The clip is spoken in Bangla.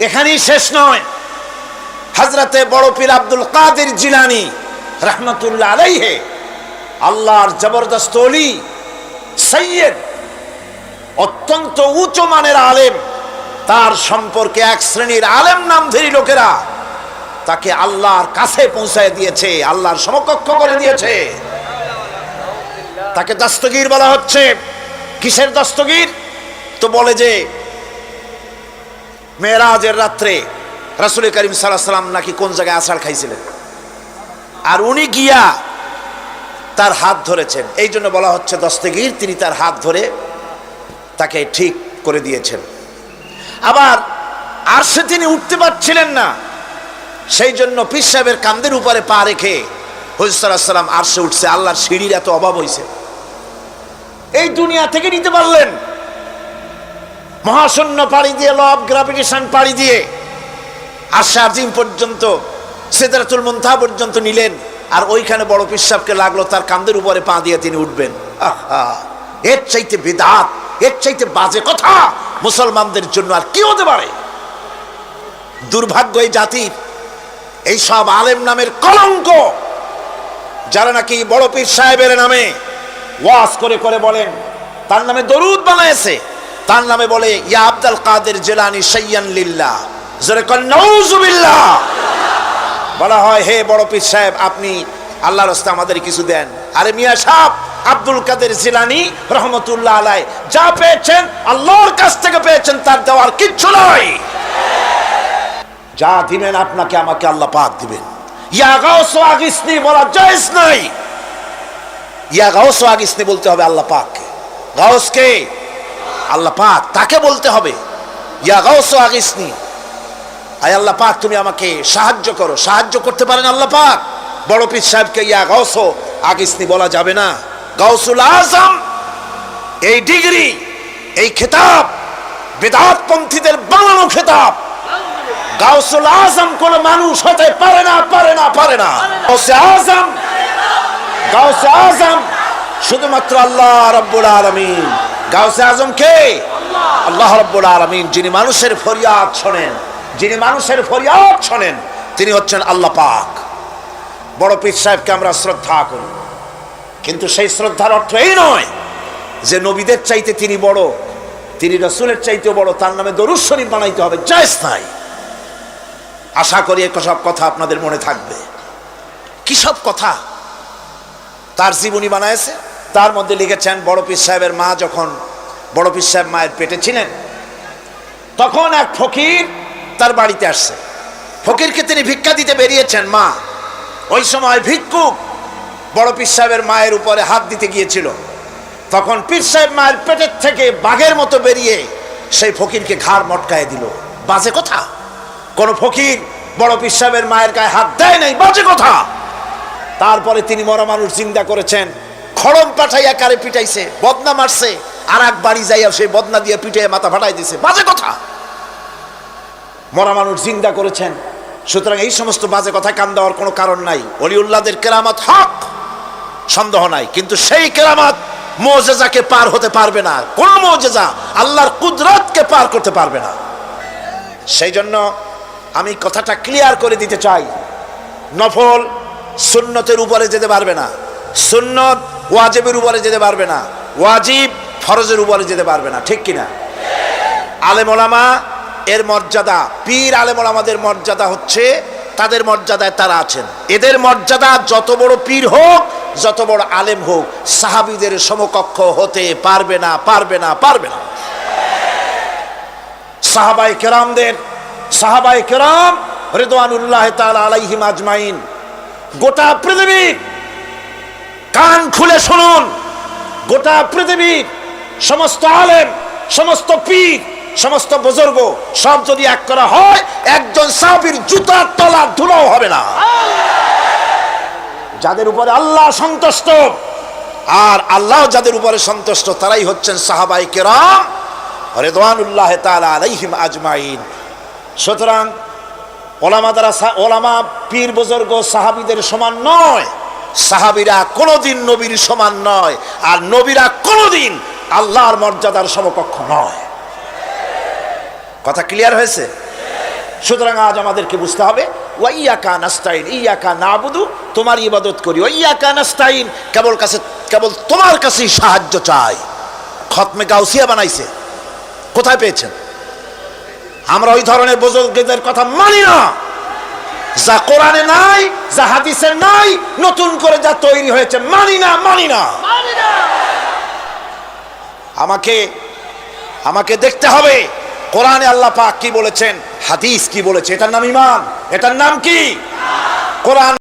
এখানেই শেষ নয়। হযরতে বড় পীর আব্দুল কাদের জিলানী রাহমাতুল্লাহ আলাইহি, আল্লাহর জবরদস্ত ওলি, সৈয়দ, অত্যন্ত উচ্চ মানের আলেম। তার সম্পর্কে এক শ্রেণীর আলেম নামধারী লোকেরা তাকে আল্লাহর কাছে পৌঁছায় দিয়েছে, আল্লাহর সমকক্ষ করে দিয়েছে। তাকে দস্তগীর বলা হচ্ছে। কিসের দস্তগীর? তো বলে যে মেরাজের রাত্রে রাসূল করিম সাল্লাল্লাহু আলাইহি ওয়াসাল্লাম নাকি কোন জায়গায় আছাড় খাইছিলেন, আর উনি গিয়া তার হাত ধরেছেন, এই জন্য বলা হচ্ছে দস্তগীর। তিনি তার হাত ধরে তাকে ঠিক করে দিয়েছেন। আবার আরশে তিনি উঠতে পারছিলেন না, সেই জন্য পীর সাহেবের কাঁধের উপরে পা রেখে হুজুর সাল্লাল্লাহু আলাইহি ওয়াসাল্লাম আরশে উঠছে। আল্লাহর সিঁড়ির এত অভাব হয়েছে, এই দুনিয়া থেকে নিতে পারলেন, মহাশূন্য পাড়ি দিয়ে, ল অফ গ্রাভিটেশন পাড়ি দিয়ে আরশে আজিম পর্যন্ত, সিদরাতুল মুনতাহা পর্যন্ত নিলেন। আর ওইখানে বড় পীর সাহেবকে লাগলো তার কাঁধের উপরে পা দিয়ে তিনি উঠবেন। আহা, এর চাইতে বিদআত, এর চাইতে বাজে কথা মুসলমানদের জন্য আর কি হতে পারে? দুর্ভাগ্য এই জাতির, এই সব আলেম নামের কলঙ্ক, যারা নাকি বড় পীর সাহেবের নামে ওয়াজ করে করে বলেন, তার নামে দরুদ বানায়েছে, তার নামে বলে ইয়া আব্দুল কাদের জিলানী শাইয়ান লিল্লাহ, জোরে কোন নাউযুবিল্লাহ। বলা হয় হে বড় পীর সাহেব, আপনি আল্লাহর রাস্তায় আমাদের কিছু দেন। আরে মিয়া সাহেব, আব্দুল কাদের জিলানী রহমতুল্লাহ আলাইহি যা পেয়েছেন আল্লাহর কাছ থেকে পেয়েছেন, তার দেওয়ার কিচ্ছু নাই। যা দিবেন আপনাকে আমাকে আল্লাহ পাক দিবেন। ইয়া গাউস আগিসনি বলা জায়েজ নাই। ইয়া গাউস আগিসনি বলতে হবে আল্লাহ পাককে। গাউস কে? আল্লাহ পাক, তাকে বলতে হবে ইয়া গাউস আগিসনি, আয় আল্লাহ পাক তুমি আমাকে সাহায্য করো। সাহায্য করতে পারেন আল্লাহ পাক। বড় পীর সাহেবকে ইয়া গাউস আগিসনি বলা যাবে না। গাউসুল আজম, এই ডিগ্রি, এই খেতাব বিদআত পন্থীদের বানানো খেতাব। গাউসুল আজম কোন মানুষ হতে পারে না, পারে না, পারে না। গাউসে আজম, গাউসে আজম শুধুমাত্র আল্লাহ রাব্বুল আলামিন। গাউসে আজম কে? আল্লাহ রাব্বুল আলামিন, যিনি মানুষের ফরিয়াদ শোনেন, যিনি মানুষের ফরিয়াদ শোনেন, তিনি হচ্ছেন আল্লাহ পাক। বড় পীর সাহেবকে আমরা শ্রদ্ধা করি, কিন্তু সেই শ্রদ্ধার অর্থ এই নয় যে নবীদের চাইতে তিনি বড়, তিনি রাসূলের চাইতেও বড়, তার নামে দরুদ শরীফ বানাইতে হবে, জায়েজ নাই। আশা করি এসব কথা আপনাদের মনে থাকবে। কি সব কথা তার জীবনী বানায়েছে। তার মধ্যে লিখেছেন বড় পীর সাহেবের মা যখন, বড় পীর সাহেব মায়ের পেটে ছিলেন, তখন এক ফকির তার বাড়িতে আসছে। ফকিরকে তিনি ভিক্ষা দিতে বেরিয়েছেন। মা ওই সময় ভিক্ষুক বড় পীর সাহেবের মায়ের উপরে হাত দিতে গিয়েছিল। তখন পীর সাহেব মায়ের পেটের থেকে বাঘের মতো বেরিয়ে সেই ফকিরকে ঘাড় মটকায় দিল। বাজে কথা। কোন ফকির বড় পীর সাহেবের মায়ের গায়ে হাত দেয় নাই, বাজে কথা। তারপরে তিনি মরা মানুষ জিন্দা করেছেন, খড়ম পাঠাইয়া কারে পিটাইছে, বদনা মারছে, আর এক বাড়ি যাইয়া সেই বদনা দিয়ে পিটাইয়া মাথা ফাটাই দিছে, বাজে কথা। মরা মানুষ জিন্দা করেছেন। সুতরাং এই সমস্ত বাজে কথা কান দেওয়ার কোনো কারণ নাই। ওলিউল্লাহদের কেরামত হক, সন্দেহ নাই, কিন্তু সেই কেরামত মুজিজাকে পার হতে পারবে না। কোন মুজিজা আল্লাহর কুদরতকে পার করতে পারবে না। সেই জন্য আমি কথাটা ক্লিয়ার করে দিতে চাই, নফল সুন্নতের উপরে যেতে পারবে না, সুন্নত ওয়াজিবের উপরে যেতে পারবে না, ওয়াজিব ফরজের উপরে যেতে পারবে না, ঠিক কিনা? আলেম ওলামা এর মর্যাদা, পীর আলেম ওলামাদের মর্যাদা হচ্ছে তাদের মর্যাদায় তারা আছেন। এদের মর্যাদা যত বড় পীর হোক, যত বড় আলেম হোক, সাহাবীদের সমকক্ষ হতে পারবে না, পারবে না, পারবে না। সাহাবায়ে কেরামদের, সাহাবায়ে কেরাম রিদওয়ানুল্লাহ তাআলা আলাইহিম আজমাইন, গোটা পৃথিবী কান খুলে শুনুন, গোটা পৃথিবীর সমস্ত আলেম, সমস্ত পীর, সমস্ত বুজুর্গ সব যদি এক করা হয়, একজন সাহাবীর জুতার তলা ধুলাও হবে না। যাদের উপরে আল্লাহ সন্তুষ্ট, আর আল্লাহ যাদের উপরে সন্তুষ্ট, তারাই হচ্ছেন সাহাবায়ে কেরাম রিদওয়ানুল্লাহ তাআলা আলাইহিম আজমাইন। সুতরাং ওলামা দ্বারা, ওলামা পীর বুজুর্গ সাহাবীদের সমান নয়, সাহাবীরা কোনোদিন নবীর সমান নয়, আর নবীরা কোনোদিন আল্লাহর মর্যাদার সমকক্ষ নয়। কথা ক্লিয়ার হয়েছে? সুতরাং আজ আমাদেরকে বুঝতে হবে ওয়াইয়াকা নাস্তাইন, ইয়াকা নাবুদু, তোমার ইবাদত করি, ওয়াইয়াকা নাস্তাইন, কেবল তোমার কাছেই সাহায্য চাই। খতমে গাউসিয়া বানাইছে, কোথায় পেয়েছেন? আমরা ওই ধরনের বুজুর্গদের কথা মানি না, যা কোরআনে নাই, যা হাদিসে নাই, নতুন করে যা তৈরি হয়েছে মানি না। আমাকে দেখতে হবে কোরআনে আল্লাহ পাক কি বলেছেন, হাদিস কি বলেছে। এটার নাম ঈমান, এটার নাম কি? কোরআন